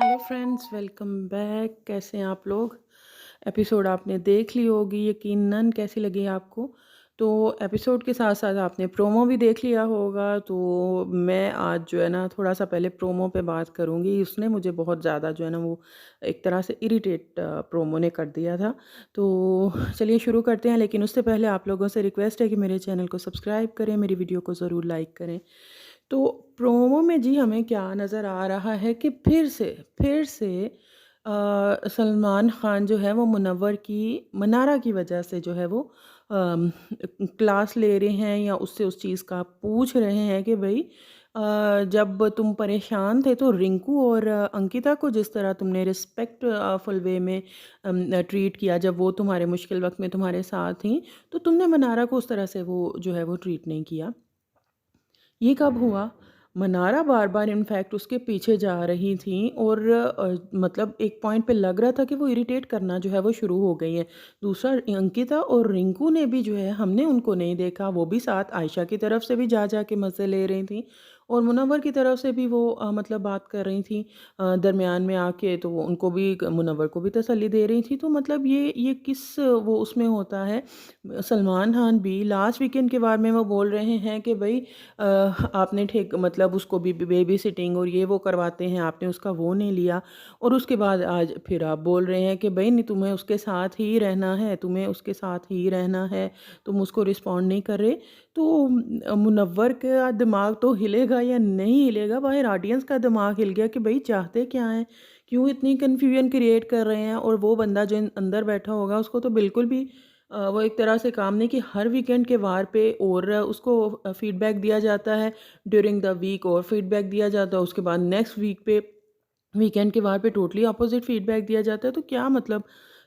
Hello friends, welcome back. कैसे हैं आप लोग? एपिसोड आपने देख ली होगी यकीनन। कैसी लगी आपको? तो एपिसोड के साथ साथ आपने प्रोमो भी देख लिया होगा। तो मैं आज जो है ना थोड़ा सा पहले प्रोमो पे बात करूँगी। उसने मुझे बहुत ज़्यादा जो है ना वो एक तरह से इरिटेट प्रोमो ने कर दिया था। तो चलिए शुरू करते हैं, लेकिन उससे पहले आप लोगों से रिक्वेस्ट है कि मेरे चैनल को सब्सक्राइब करें, मेरी वीडियो को ज़रूर लाइक करें। तो प्रोमो में जी हमें क्या नज़र आ रहा है कि फिर से सलमान ख़ान जो है वो मुनव्वर की मनारा की वजह से जो है वो क्लास ले रहे हैं या उससे उस चीज़ का पूछ रहे हैं कि भाई जब तुम परेशान थे तो रिंकू और अंकिता को जिस तरह तुमने रिस्पेक्ट फुल वे में ट्रीट किया जब वो तुम्हारे मुश्किल वक्त में तुम्हारे साथ थी, तो तुमने मनारा को उस तरह से वो जो है वो ट्रीट नहीं किया। ये कब हुआ? मनारा बार-बार इनफैक्ट उसके पीछे जा रही थी और मतलब एक पॉइंट पे लग रहा था कि वो इरिटेट करना जो है वो शुरू हो गई हैं। दूसरा अंकिता और रिंकू ने भी जो है हमने उनको नहीं देखा, वो भी साथ आयशा की तरफ से भी जा के मज़े ले रही थी और मुनव्वर की तरफ से भी वो मतलब बात कर रही थी दरमियान में आके, तो वो उनको भी मुनव्वर को भी तसल्ली दे रही थी। तो मतलब ये किस वो उसमें होता है। सलमान खान भी लास्ट वीकेंड के बारे में वो बोल रहे हैं कि भई आपने ठेक मतलब उसको भी बेबी सिटिंग और ये वो करवाते हैं, आपने उसका वो नहीं लिया और उसके बाद आज फिर आप बोल रहे हैं कि भई नहीं, तुम्हें उसके साथ ही रहना है, तुम्हें उसके साथ ही रहना है, तुम उसको रिस्पॉन्ड नहीं कर रहे। तो मुनव्वर का दिमाग तो हिलेगा या नहीं हिलेगा, बाहर ऑडियंस का दिमाग हिल गया कि भई चाहते क्या हैं? क्यों इतनी कन्फ्यूजन क्रिएट कर रहे हैं? और वो बंदा जो अंदर बैठा होगा उसको तो बिल्कुल भी वो एक तरह से काम नहीं कि हर वीकेंड के वार पे और उसको फीडबैक दिया जाता है ड्यूरिंग द वीक और फीडबैक दिया जाता है, उसके बाद नेक्स्ट वीक पे वीकेंड के वार पे टोटली अपोजिट फीडबैक दिया जाता है। तो क्या मतलब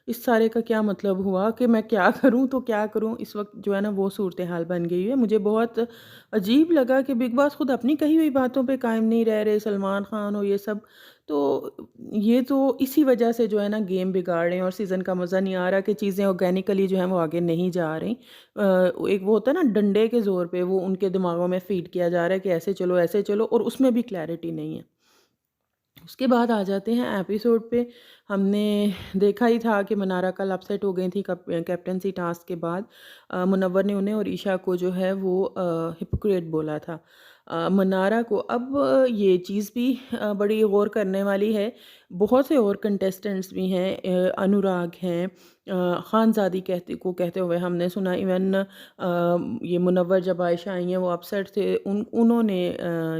इस सारे का क्या मतलब हुआ कि मैं क्या करूं तो क्या करूं? इस वक्त जो है ना वो सूरत हाल बन गई है। मुझे बहुत अजीब लगा कि बिग बॉस खुद अपनी कही हुई बातों पे कायम नहीं रह रहे, सलमान खान और ये सब। तो ये तो इसी वजह से जो है ना गेम बिगाड़ रहे हैं और सीज़न का मज़ा नहीं आ रहा कि चीज़ें ऑर्गेनिकली जो है वो आगे नहीं जा रही। एक वो होता है ना डंडे के ज़ोर पे वो उनके दिमागों में फीड किया जा रहा है कि ऐसे चलो और उसमें भी क्लैरिटी नहीं है। उसके बाद आ जाते हैं एपिसोड पे। हमने देखा ही था कि मनारा कल अपसेट हो गई थी कैप्टनसी टास्क के बाद। मुनव्वर ने उन्हें और ईशा को जो है वो हिपोक्रेट बोला था मनारा को। अब ये चीज़ भी बड़ी गौर करने वाली है। बहुत से और कंटेस्टेंट्स भी हैं, अनुराग हैं, खानज़ादी कहते हुए हमने सुना। इवन ये मुनव्वर जब आयशा आई हैं वो अपसेट थे, उन्होंने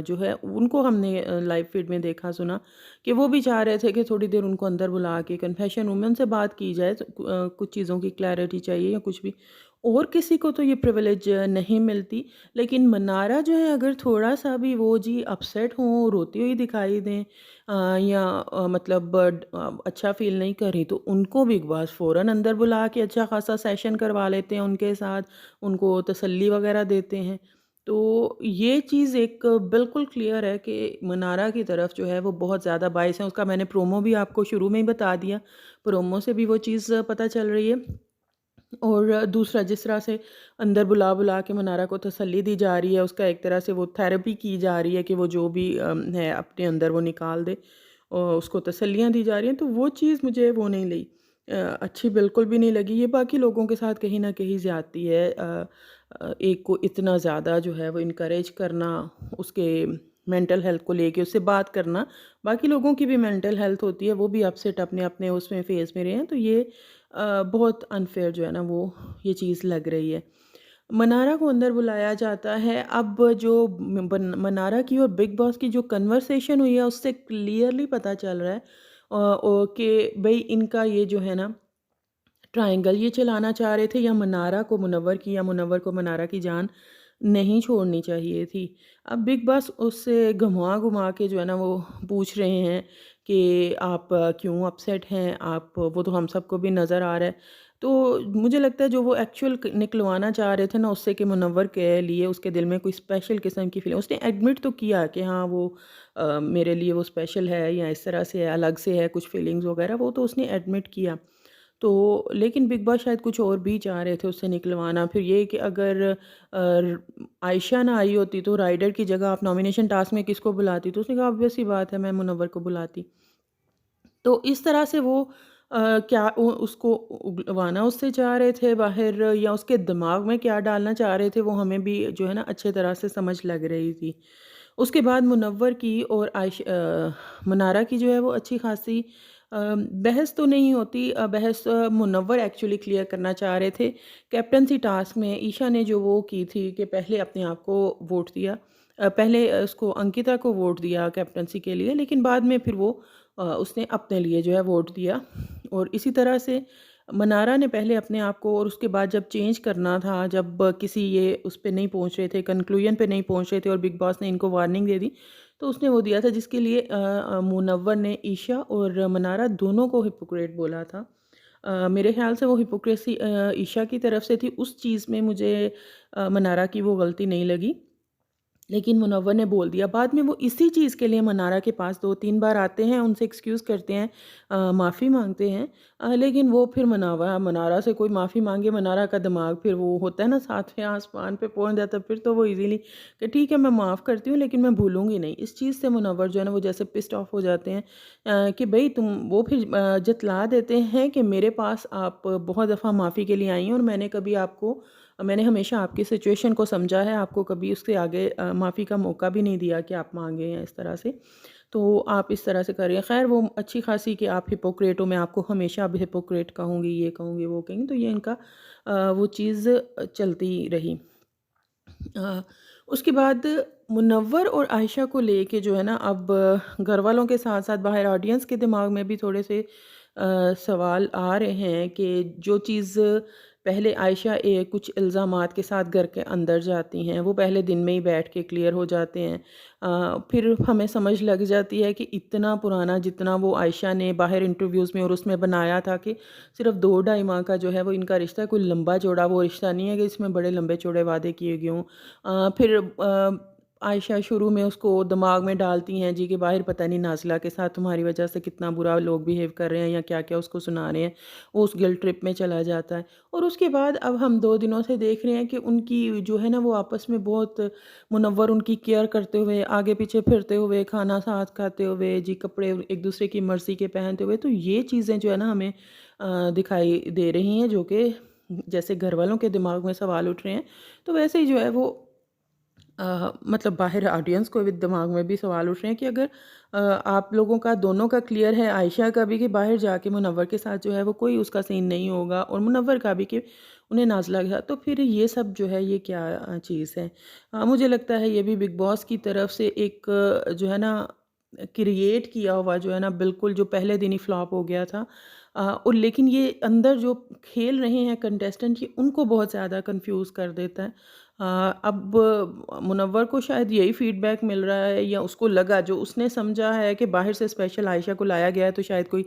जो है उनको हमने लाइव फीड में देखा सुना कि वो भी चाह रहे थे कि थोड़ी देर उनको अंदर बुला के कन्फेशन रूम में उनसे बात की जाए, तो कुछ चीज़ों की क्लैरिटी चाहिए या कुछ भी। और किसी को तो ये प्रिविलेज नहीं मिलती, लेकिन मनारा जो है अगर थोड़ा-सा भी वो जी अपसेट हों, रोती हुई दिखाई दें या मतलब अच्छा फ़ील नहीं कर रही, तो उनको बिग बॉस फ़ौरन अंदर बुला के अच्छा ख़ासा सेशन करवा लेते हैं उनके साथ, उनको तसल्ली वग़ैरह देते हैं। तो ये चीज़ एक बिल्कुल क्लियर है कि मनारा की तरफ जो है वो बहुत ज़्यादा बायस है। उसका मैंने प्रोमो भी आपको शुरू में ही बता दिया, प्रोमो से भी वो चीज़ पता चल रही है। और दूसरा जिस तरह से अंदर बुला-बुला के मनारा को तसल्ली दी जा रही है, उसका एक तरह से वो थेरेपी की जा रही है कि वो जो भी है अपने अंदर वो निकाल दे और उसको तसल्लियाँ दी जा रही हैं, तो वो चीज़ मुझे वो नहीं लगी, अच्छी बिल्कुल भी नहीं लगी। ये बाकी लोगों के साथ कहीं न कहीं ज़्यादती है। एक को इतना ज़्यादा जो है वो इनकरेज करना, उसके मेंटल हेल्थ को लेके उससे बात करना, बाकी लोगों की भी मेंटल हेल्थ होती है, वो भी अपसेट अपने-अपने उसमें फ़ेज़ में रहे हैं, तो ये बहुत अनफ़ेयर जो है ना वो ये चीज़ लग रही है। मनारा को अंदर बुलाया जाता है। अब जो मनारा की और बिग बॉस की जो कन्वर्सेशन हुई है उससे क्लियरली पता चल रहा है कि भई इनका ये जो है ना ट्रायंगल ये चलाना चाह रहे थे, या मनारा को मुनव्वर की या मुनव्वर को मनारा की जान नहीं छोड़नी चाहिए थी। अब बिग बॉस उससे घुमा-घुमा के जो है ना वो पूछ रहे हैं कि आप क्यों अपसेट हैं? आप वो तो हम सबको भी नज़र आ रहा है। तो मुझे लगता है जो वो एक्चुअल निकलवाना चाह रहे थे ना उससे कि मुनव्वर के लिए उसके दिल में कोई स्पेशल किस्म की फीलिंग, उसने एडमिट तो किया कि हाँ वो मेरे लिए वो स्पेशल है या इस तरह से है, अलग से है कुछ फीलिंग्स वगैरह, वो तो उसने एडमिट किया। तो लेकिन बिग बॉस शायद कुछ और भी चाह रहे थे उससे निकलवाना। फिर ये कि अगर आयशा ना आई होती तो राइडर की जगह आप नॉमिनेशन टास्क में किसको बुलाती? तो उसने कहा ऑब्वियस सी बात है मैं मुनव्वर को बुलाती। तो इस तरह से वो क्या उसको उगलवाना उससे चाह रहे थे बाहर, या उसके दिमाग में क्या डालना चाह रहे थे, वो हमें भी जो है ना अच्छे तरह से समझ लग रही थी। उसके बाद मुनव्वर की और मनारा की जो है वो अच्छी खासी बहस तो नहीं होती, बहस मुनव्वर एक्चुअली क्लियर करना चाह रहे थे। कैप्टनसी टास्क में ईशा ने जो वो की थी कि पहले अपने आप को वोट दिया, पहले उसको अंकिता को वोट दिया कैप्टनसी के लिए, लेकिन बाद में फिर वो उसने अपने लिए जो है वोट दिया। और इसी तरह से मनारा ने पहले अपने आप को, और उसके बाद जब चेंज करना था, जब किसी ये उस पे नहीं पहुंच रहे थे, कंक्लूजन पे नहीं पहुंच रहे थे और बिग बॉस ने इनको वार्निंग दे दी, तो उसने वो दिया था जिसके लिए मुनव्वर ने ईशा और मनारा दोनों को हिपोक्रेट बोला था। मेरे ख्याल से वो हिपोक्रेसी ईशा की तरफ से थी, उस चीज़ में मुझे मनारा की वो गलती नहीं लगी, लेकिन मुनव्वर ने बोल दिया। बाद में वो इसी चीज़ के लिए मनारा के पास 2-3 बार आते हैं, उनसे एक्सक्यूज़ करते हैं, माफ़ी माँगते हैं, लेकिन वो फिर मनारा से कोई माफ़ी माँगे, मनारा का दिमाग फिर वो होता है ना सातवें आसमान पे पहुँच जाता है, फिर तो वो इज़िली कि ठीक है मैं माफ़ करती हूँ लेकिन मैं भूलूँगी नहीं। इस चीज़ से मुनव्वर जो है ना वो जैसे पिस्ड ऑफ हो जाते हैं, कि भई तुम, वो फिर जतला देते हैं कि मेरे पास आप बहुत दफ़ा माफ़ी के लिए आई हैं और मैंने हमेशा आपकी सिचुएशन को समझा है, आपको कभी उसके आगे माफ़ी का मौका भी नहीं दिया कि आप माँगे हैं इस तरह से। तो आप इस तरह से कर रही हैं। ख़ैर वो अच्छी ख़ासी कि आप हिपोक्रेट हो, मैं आपको हमेशा अब हिपोक्रेट कहूँगी, ये कहूँगी, वो कहेंगी, तो ये इनका वो चीज़ चलती रही। अ, उसके बाद मुनव्वर और आयशा को लेके जो है ना अब घर वालों के साथ-साथ बाहर ऑडियंस के दिमाग में भी थोड़े से सवाल आ रहे हैं कि जो चीज़ पहले आयशा कुछ इल्ज़ामात के साथ घर के अंदर जाती हैं, वो पहले दिन में ही बैठ के क्लियर हो जाते हैं। फिर हमें समझ लग जाती है कि इतना पुराना जितना वो आयशा ने बाहर इंटरव्यूज़ में और उसमें बनाया था कि सिर्फ़ 2 ढाई माह का जो है वो इनका रिश्ता है, कोई लंबा-चौड़ा वो रिश्ता नहीं है कि इसमें बड़े लंबे-चौड़े वादे किए गए हों। फिर आयशा शुरू में उसको दिमाग में डालती हैं जी कि बाहर पता नहीं नाज़िला के साथ तुम्हारी वजह से कितना बुरा लोग बिहेव कर रहे हैं या क्या-क्या उसको सुना रहे हैं। वो उस गिल्ट ट्रिप में चला जाता है, और उसके बाद अब हम 2 दिनों से देख रहे हैं कि उनकी जो है ना वो आपस में बहुत, मुनव्वर उनकी केयर करते हुए, आगे-पीछे फिरते हुए, खाना साथ खाते हुए, जी कपड़े एक-दूसरे की मर्ज़ी के पहनते हुए, तो ये चीज़ें जो है ना हमें दिखाई दे रही हैं, जो कि जैसे घरवालों के दिमाग में सवाल उठ रहे हैं, तो वैसे ही जो है वो मतलब बाहर ऑडियंस को भी दिमाग में भी सवाल उठ रहे हैं कि अगर आप लोगों का दोनों का क्लियर है, आयशा का भी कि बाहर जाके मुनव्वर के साथ जो है वो कोई उसका सीन नहीं होगा, और मुनव्वर का भी कि उन्हें नाज़िला के साथ, तो फिर ये सब जो है ये क्या चीज़ है। मुझे लगता है ये भी बिग बॉस की तरफ से एक जो है ना क्रिएट किया हुआ जो है ना, बिल्कुल जो पहले दिन ही फ्लॉप हो गया था। और लेकिन ये अंदर जो खेल रहे हैं कंटेस्टेंट, ये उनको बहुत ज़्यादा कंफ्यूज कर देता है। अब मुनव्वर को शायद यही फीडबैक मिल रहा है, या उसको लगा, जो उसने समझा है कि बाहर से स्पेशल आयशा को लाया गया है, तो शायद कोई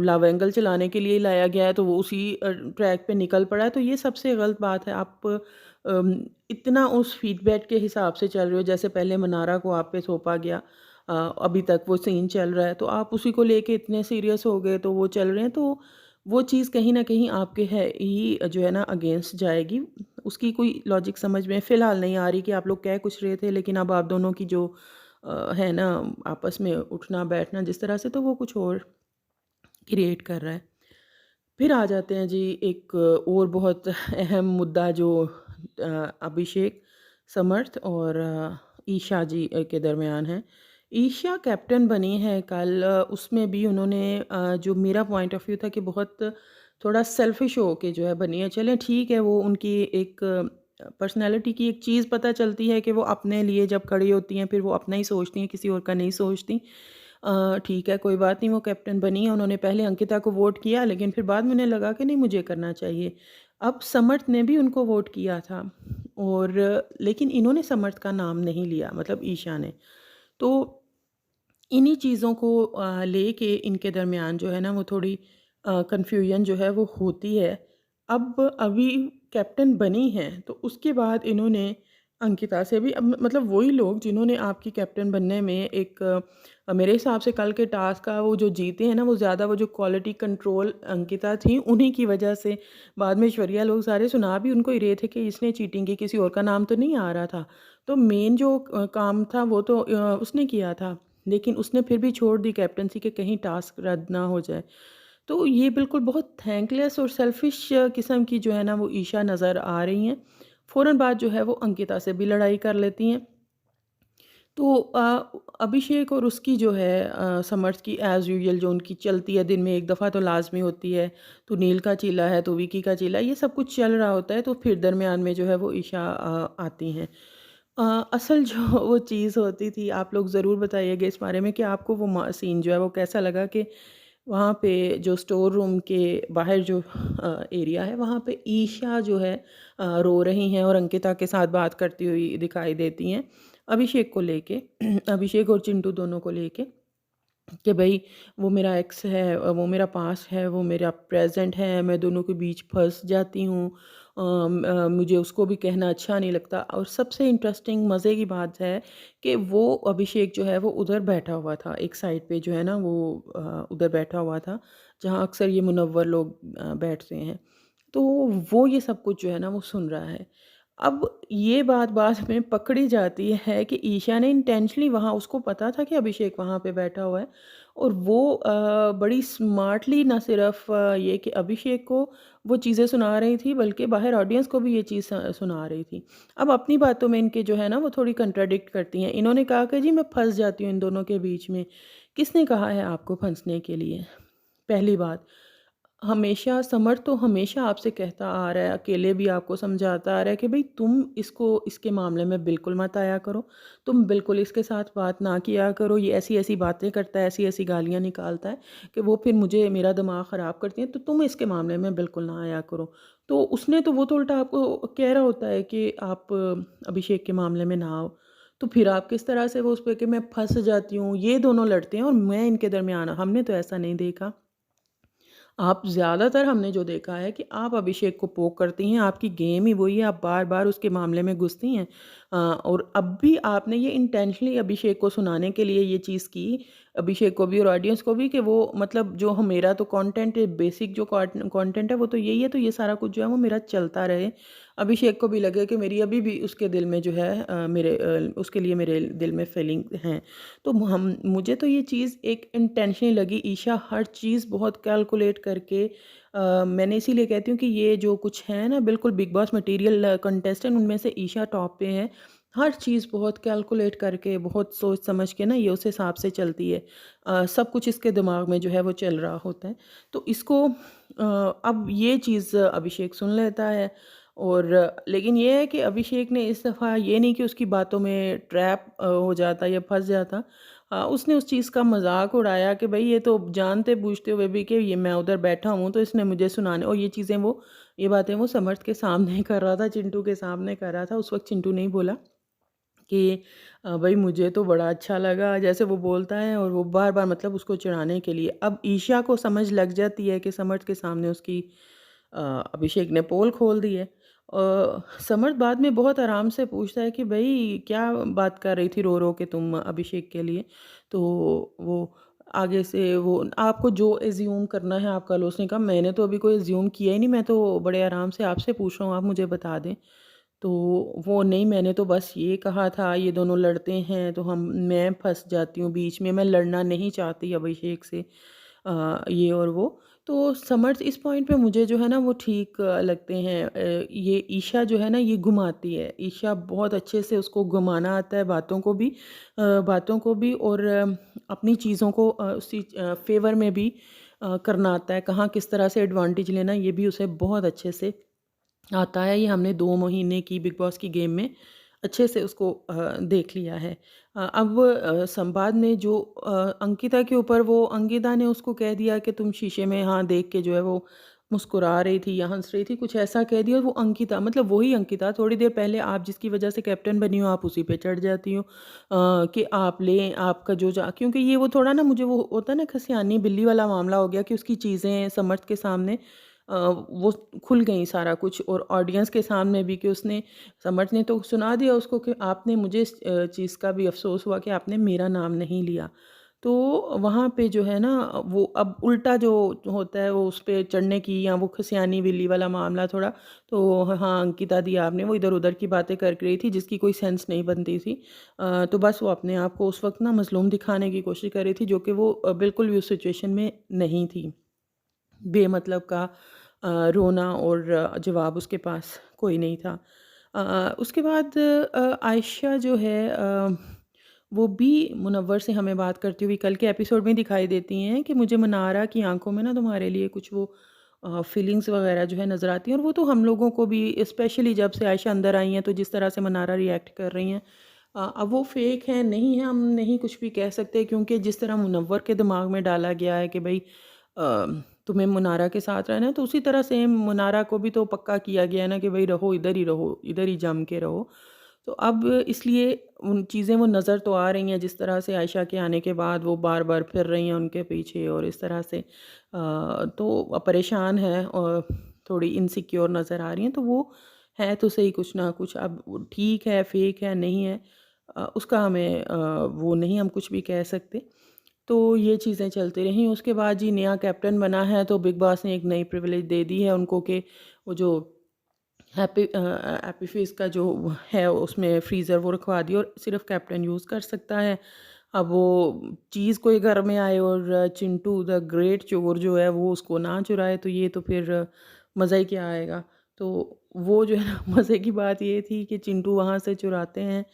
लव एंगल चलाने के लिए ही लाया गया है, तो वो उसी ट्रैक पे निकल पड़ा है। तो ये सबसे गलत बात है। आप इतना उस फीडबैक के हिसाब से चल रहे हो, जैसे पहले मनारा को आप पे थोपा गया, अभी तक वो सीन चल रहा है, तो आप उसी को लेके इतने सीरियस हो गए, तो वो चल रहे हैं, तो वो चीज़ कहीं न कहीं आपके है ही जो है ना अगेंस्ट जाएगी। उसकी कोई लॉजिक समझ में फ़िलहाल नहीं आ रही कि आप लोग कह कुछ रहे थे, लेकिन अब आप दोनों की जो है ना आपस में उठना-बैठना जिस तरह से, तो वो कुछ और क्रिएट कर रहा है। फिर आ जाते हैं जी एक और बहुत अहम मुद्दा, जो अभिषेक, समर्थ और ईशा जी के दरमियान है। ईशा कैप्टन बनी है कल, उसमें भी उन्होंने जो मेरा पॉइंट ऑफ व्यू था कि बहुत थोड़ा सेल्फिश होके जो है बनी है। चलें ठीक है, वो उनकी एक पर्सनैलिटी की एक चीज़ पता चलती है कि वो अपने लिए जब खड़ी होती हैं, फिर वो अपना ही सोचती हैं, किसी और का नहीं सोचती। ठीक है, कोई बात नहीं, वो कैप्टन बनी है, उन्होंने पहले अंकिता को वोट किया, लेकिन फिर बाद में उन्हें लगा कि नहीं मुझे करना चाहिए। अब समर्थ ने भी उनको वोट किया था, और लेकिन इन्होंने समर्थ का नाम नहीं लिया, मतलब ईशा ने। तो इन्हीं चीज़ों को लेके इनके दरमियान जो है ना वो थोड़ी कन्फ्यूजन जो है वो होती है। अब अभी कैप्टन बनी हैं, तो उसके बाद इन्होंने अंकिता से भी, अब मतलब वही लोग जिन्होंने आपकी कैप्टन बनने में एक मेरे हिसाब से कल के टास्क का वो जो जीते हैं ना, वो ज़्यादा वो जो क्वालिटी कंट्रोल अंकिता थी उन्हीं की वजह से। बाद में ऐश्वर्या लोग सारे सुना भी उनको ही रहे थे कि इसने चीटिंग की, किसी और का नाम तो नहीं आ रहा था। तो मेन जो काम था वो तो उसने किया था। लेकिन उसने फिर भी छोड़ दी कैप्टनसी कि कहीं टास्क रद्द ना हो जाए। तो ये बिल्कुल बहुत थैंकलेस और सेल्फिश किस्म की जो है ना वो ईशा नज़र आ रही हैं। फ़ौरन बाद जो है वो अंकिता से भी लड़ाई कर लेती हैं। तो अभिषेक और उसकी जो है समर्थ की एज़ यूजुअल जो उनकी चलती है, दिन में एक दफ़ा तो लाज़मी होती है, तो नील का चीला है तो विकी का चीला, ये सब कुछ चल रहा होता है, तो फिर दरमियान में जो है वो ईशा आती हैं। असल जो वो चीज़ होती थी, आप लोग ज़रूर बताइएगा इस बारे में कि आपको वो सीन जो है वो कैसा लगा कि वहाँ पे जो स्टोर रूम के बाहर जो एरिया है वहाँ पे ईशा जो है रो रही हैं और अंकिता के साथ बात करती हुई दिखाई देती हैं अभिषेक को लेके अभिषेक और चिंटू दोनों को लेके कि भई वो मेरा एक्स है, वो मेरा पास्ट है, वो मेरा प्रेज़ेंट है, मैं दोनों के बीच फँस जाती हूँ। मुझे उसको भी कहना अच्छा नहीं लगता और सबसे इंटरेस्टिंग मज़े की बात है कि वो अभिषेक जो है वो उधर बैठा हुआ था, एक साइड पे जो है ना वो उधर बैठा हुआ था, जहाँ अक्सर ये मुनव्वर लोग बैठते हैं। तो वो ये सब कुछ जो है ना वो सुन रहा है। अब ये बात बाद में पकड़ी जाती है कि ईशा ने इंटेंशनली वहाँ उसको पता था कि अभिषेक वहाँ पे बैठा हुआ है और वो बड़ी स्मार्टली ना सिर्फ ये कि अभिषेक को वो चीज़ें सुना रही थी बल्कि बाहर ऑडियंस को भी ये चीज़ सुना रही थी। अब अपनी बातों में इनके जो है ना वो थोड़ी कंट्राडिक्ट करती हैं। इन्होंने कहा कि जी मैं फँस जाती हूँ इन दोनों के बीच में। किसने कहा है आपको फँसने के लिए? पहली बात। हमेशा समर तो हमेशा आपसे कहता आ रहा है, अकेले भी आपको समझाता आ रहा है कि भई तुम इसको इसके मामले में बिल्कुल मत आया करो। तुम बिल्कुल इसके साथ बात ना किया करो, ये ऐसी-ऐसी बातें करता है, ऐसी-ऐसी गालियाँ निकालता है कि वो फिर मुझे मेरा दिमाग ख़राब करती हैं, तो तुम इसके मामले में बिल्कुल ना आया करो। तो उसने तो वो तो उल्टा आपको कह रहा होता है कि आप अभिषेक के मामले में ना आओ। तो फिर आप किस तरह से वो उस पे कि मैं फँस जाती हूँ, ये दोनों लड़ते हैं और मैं इनके दरमियान हमने तो ऐसा नहीं देखा। आप ज़्यादातर हमने जो देखा है कि आप अभिषेक को पोक करती हैं, आपकी गेम ही वही है, आप बार-बार उसके मामले में घुसती हैं। और अब भी आपने ये इंटेंशनली अभिषेक को सुनाने के लिए ये चीज़ की, अभिषेक को भी और ऑडियंस को भी कि वो मतलब जो मेरा तो कंटेंट है, बेसिक जो कंटेंट है वो तो यही है, तो ये सारा कुछ जो है वो मेरा चलता रहे। अभिषेक को भी लगे कि मेरी अभी भी उसके दिल में जो है उसके लिए मेरे दिल में फीलिंग हैं। तो हम मुझे तो ये चीज़ एक इंटेंशनली लगी, ईशा हर चीज़ बहुत कैलकुलेट करके मैंने इसीलिए कहती हूँ कि ये जो कुछ है ना बिल्कुल बिग बॉस मटेरियल कंटेस्टेंट उनमें से ईशा टॉप पे है। हर चीज़ बहुत कैलकुलेट करके, बहुत सोच समझ के ना ये उस हिसाब से चलती है। सब कुछ इसके दिमाग में जो है वो चल रहा होता है। तो इसको अब ये चीज़ अभिषेक सुन लेता है और लेकिन ये है कि अभिषेक ने इस दफ़ा ये नहीं कि उसकी बातों में ट्रैप हो जाता या फँस जाता। उसने उस चीज़ का मज़ाक उड़ाया कि भई ये तो जानते-बूझते हुए भी कि ये मैं उधर बैठा हूँ तो इसने मुझे सुनाने और ये बातें वो समर्थ के सामने कर रहा था, चिंटू के सामने कर रहा था। उस वक़्त चिंटू नहीं बोला कि भई मुझे तो बड़ा अच्छा लगा, जैसे वो बोलता है और वो बार-बार मतलब उसको चिढ़ाने के लिए। अब ईशा को समझ लग जाती है कि समर्थ के सामने उसकी अभिषेक ने पोल खोल दी है। समर्थ बाद में बहुत आराम से पूछता है कि भई क्या बात कर रही थी रो-रो के तुम अभिषेक के लिए? तो वो आगे से वो आपको जो अज़्यूम करना है आप कर लो। उसने कहा मैंने तो अभी कोई अज़्यूम किया ही नहीं, मैं तो बड़े आराम से आपसे पूछ रहा हूँ, आप मुझे बता दें। तो वो नहीं मैंने तो बस ये कहा था, ये दोनों लड़ते हैं तो हम मैं फँस जाती हूँ बीच में, मैं लड़ना नहीं चाहती अभिषेक से ये और वो। तो समर्थ इस पॉइंट पे मुझे जो है ना वो ठीक लगते हैं। ये ईशा जो है ना ये घुमाती है, ईशा बहुत अच्छे से उसको घुमाना आता है बातों को भी और अपनी चीज़ों को उसी फ़ेवर में भी करना आता है, कहाँ किस तरह से एडवांटेज लेना ये भी उसे बहुत अच्छे से आता है। ये हमने 2 महीने की बिग बॉस की गेम में अच्छे से उसको देख लिया है। अब संवाद में जो अंकिता के ऊपर वो अंकिता ने उसको कह दिया कि तुम शीशे में हाँ, देख के जो है वो मुस्कुरा रही थी या हँस रही थी, कुछ ऐसा कह दिया और वो अंकिता मतलब वही अंकिता थोड़ी देर पहले आप जिसकी वजह से कैप्टन बनी हो, आप उसी पे चढ़ जाती हो कि आप लें, आपका जो जा क्योंकि ये वो थोड़ा ना मुझे वो होता है ना खसियानी बिल्ली वाला मामला हो गया कि उसकी चीज़ें समर्थ के सामने वो खुल गई सारा कुछ और ऑडियंस के सामने भी कि उसने समर्थ ने तो सुना दिया उसको कि आपने मुझे इस चीज़ का भी अफ़सोस हुआ कि आपने मेरा नाम नहीं लिया। तो वहाँ पे जो है ना वो अब उल्टा जो होता है वो उस पे चढ़ने की या वो खसियानी बिल्ली वाला मामला थोड़ा। तो हाँ, अंकिता दी आपने वो इधर-उधर की बातें कर रही थी जिसकी कोई सेंस नहीं बनती थी। तो बस वो अपने आप को उस वक़्त ना मज़लूम दिखाने की कोशिश कर रही थी, जो कि वो बिल्कुल भी उस सिचुएशन में नहीं थी। बेमतलब का रोना और जवाब उसके पास कोई नहीं था। उसके बाद आयशा जो है वो भी मुनव्वर से हमें बात करती हुई कल के एपिसोड में दिखाई देती हैं कि मुझे मनारा की आंखों में ना तुम्हारे लिए कुछ वो फीलिंग्स वगैरह जो है नज़र आती हैं, और वो तो हम लोगों को भी स्पेशली जब से आयशा अंदर आई हैं तो जिस तरह से मनारा रिएक्ट कर रही हैं, अब वो फेक है नहीं है हम नहीं कुछ भी कह सकते, क्योंकि जिस तरह मुनव्वर के दिमाग में डाला गया है कि भाई तुम्हें मुनारा के साथ रहना है, तो उसी तरह सेम मुनारा को भी तो पक्का किया गया है ना कि भाई रहो इधर ही जम के रहो। तो अब इसलिए उन चीज़ें वो नज़र तो आ रही हैं, जिस तरह से आयशा के आने के बाद वो बार-बार फिर रही हैं उनके पीछे और इस तरह से तो परेशान है और थोड़ी इनसिक्योर नज़र आ रही हैं। तो वो है तो सही कुछ ना कुछ, अब वो ठीक है, फ़ेक है, नहीं है, उसका हमें वो नहीं हम कुछ भी कह सकते। तो ये चीज़ें चलती रहीं। उसके बाद जी नया कैप्टन बना है तो बिग बॉस ने एक नई प्रिविलेज दे दी है उनको कि वो जो हैप्पी फ़ीस्ट का जो है उसमें फ्रीज़र वो रखवा दिया और सिर्फ़ कैप्टन यूज़ कर सकता है। अब वो चीज़ कोई घर में आए और चिंटू द ग्रेट चोर जो है वो उसको ना चुराए, तो ये तो फिर मज़ा ही क्या आएगा। तो वो जो है ना मज़े की बात ये थी कि चिंटू वहाँ से चुराते हैं।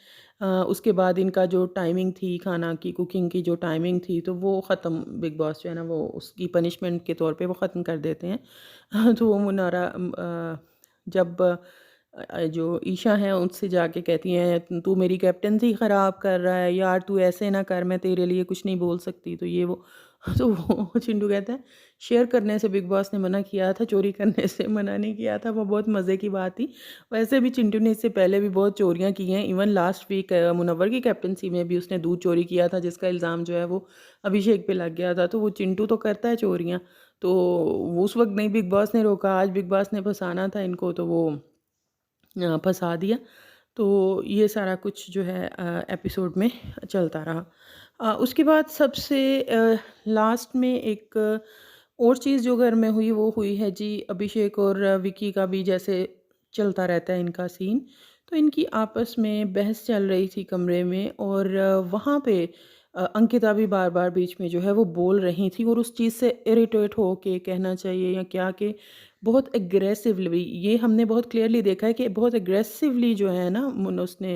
उसके बाद इनका जो टाइमिंग थी खाना की कुकिंग की जो टाइमिंग थी तो वो ख़त्म, बिग बॉस जो है ना वो उसकी पनिशमेंट के तौर पे वो ख़त्म कर देते हैं। तो वो मुनारा जब जो ईशा हैं उनसे जाके कहती हैं तू मेरी कैप्टेंसी ख़राब कर रहा है यार, तू ऐसे ना कर, मैं तेरे लिए कुछ नहीं बोल सकती, तो ये वो तो वो चिंटू कहता है शेयर करने से बिग बॉस ने मना किया था, चोरी करने से मना नहीं किया था। वो बहुत मज़े की बात थी। वैसे भी चिंटू ने इससे पहले भी बहुत चोरियाँ की हैं, इवन लास्ट वीक मुनव्वर की कैप्टेंसी में भी उसने दूध चोरी किया था जिसका इल्ज़ाम जो है वो अभिषेक पे लग गया था। तो वो चिंटू तो करता है चोरियाँ, तो वो उस वक़्त नहीं बिग बॉस ने रोका, आज बिग बॉस ने फँसाना था इनको तो वो फँसा दिया। तो ये सारा कुछ जो है एपिसोड में चलता रहा। उसके बाद सबसे लास्ट में एक और चीज़ जो घर में हुई वो हुई है जी अभिषेक और विकी का भी जैसे चलता रहता है इनका सीन। तो इनकी आपस में बहस चल रही थी कमरे में और वहाँ पे अंकिता भी बार-बार बीच में जो है वो बोल रही थी और उस चीज़ से इरिटेट हो के कहना चाहिए या क्या कि बहुत एग्रेसिवली, ये हमने बहुत क्लियरली देखा है कि बहुत एग्रेसिवली जो है ना उसने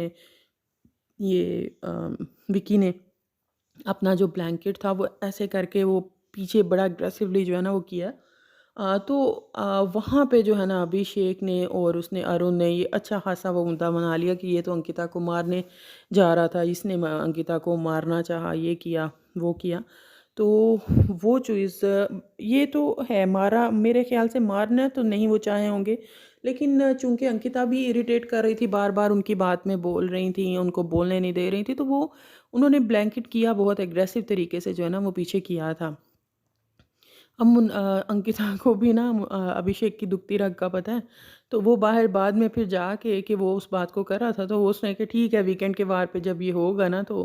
ये विकी ने अपना जो ब्लैंकेट था वो ऐसे करके वो पीछे बड़ा एग्रेसिवली जो है ना वो किया। तो वहाँ पे जो है ना अभिषेक ने और उसने अरुण ने ये अच्छा खासा वो मुद्दा बना लिया कि ये तो अंकिता को मारने जा रहा था, इसने अंकिता को मारना चाहा, ये किया वो किया। तो वो चीज़ ये तो है, मारा मेरे ख्याल से मारना तो नहीं वो चाहे होंगे, लेकिन चूंकि अंकिता भी इरिटेट कर रही थी, बार बार उनकी बात में बोल रही थी, उनको बोलने नहीं दे रही थी, तो वो उन्होंने ब्लैंकेट किया बहुत एग्रेसिव तरीके से जो है ना वो पीछे किया था। अब अंकिता को भी ना अभिषेक की दुखती रग का पता है, तो वो बाहर बाद में फिर जाके कि वो उस बात को कर रहा था, तो वो उसने कि ठीक है वीकेंड के वार पे जब ये होगा ना तो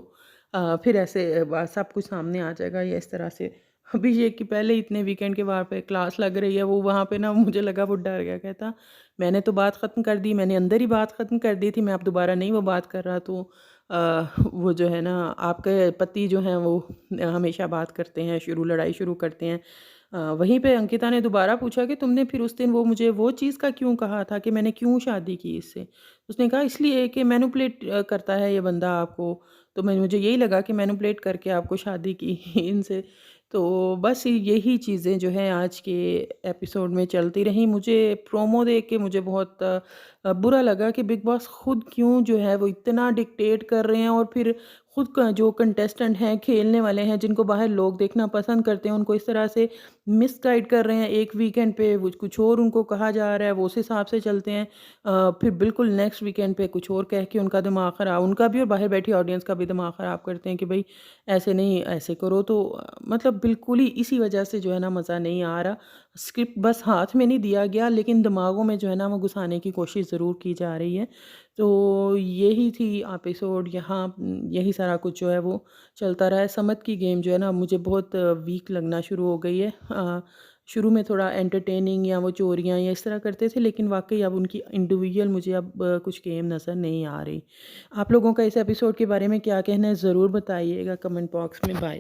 फिर ऐसे सब कुछ सामने आ जाएगा ये इस तरह से। अभिषेक की पहले इतने वीकेंड के वार पे क्लास लग रही है, वो वहाँ पे ना मुझे लगा वो डर गया, कहता मैंने तो बात ख़त्म कर दी, मैंने अंदर ही बात ख़त्म कर दी थी, मैं अब दोबारा नहीं वो बात कर रहा। तो वो जो है ना आपके पति जो हैं वो हमेशा बात करते हैं, लड़ाई शुरू करते हैं। वहीं पे अंकिता ने दोबारा पूछा कि तुमने फिर उस दिन वो मुझे वो चीज़ का क्यों कहा था कि मैंने क्यों शादी की इससे? उसने कहा इसलिए कि मैनिपुलेट करता है ये बंदा आपको, तो मुझे यही लगा कि मैनिपुलेट करके आपको शादी की इनसे। तो बस यही चीज़ें जो हैं आज के एपिसोड में चलती रहीं। मुझे प्रोमो देख के मुझे बहुत बुरा लगा कि बिग बॉस खुद क्यों जो है वो इतना डिक्टेट कर रहे हैं, और फिर खुद का जो कंटेस्टेंट हैं, खेलने वाले हैं, जिनको बाहर लोग देखना पसंद करते हैं, उनको इस तरह से मिसगाइड कर रहे हैं। एक वीकेंड पे वो कुछ और उनको कहा जा रहा है, वो उस हिसाब से चलते हैं। फिर बिल्कुल नेक्स्ट वीकेंड पे कुछ और कह के उनका दिमाग ख़राब, उनका भी और बाहर बैठी ऑडियंस का भी दिमाग ख़राब करते हैं कि भाई ऐसे नहीं ऐसे करो। तो मतलब बिल्कुल ही इसी वजह से जो है ना मज़ा नहीं आ रहा। स्क्रिप्ट बस हाथ में नहीं दिया गया, लेकिन दिमागों में जो है ना वो घुसाने की कोशिश ज़रूर की जा रही है। तो यही थी एपिसोड, यहाँ यही सारा कुछ जो है वो चलता रहा है। समत की गेम जो है ना मुझे बहुत वीक लगना शुरू हो गई है। शुरू में थोड़ा एंटरटेनिंग या वो चोरियाँ या इस तरह करते थे, लेकिन वाक़ई अब उनकी इंडिविजुअल मुझे अब कुछ गेम नज़र नहीं आ रही। आप लोगों का इस एपिसोड के बारे में क्या कहना है ज़रूर बताइएगा कमेंट बॉक्स में। बाय।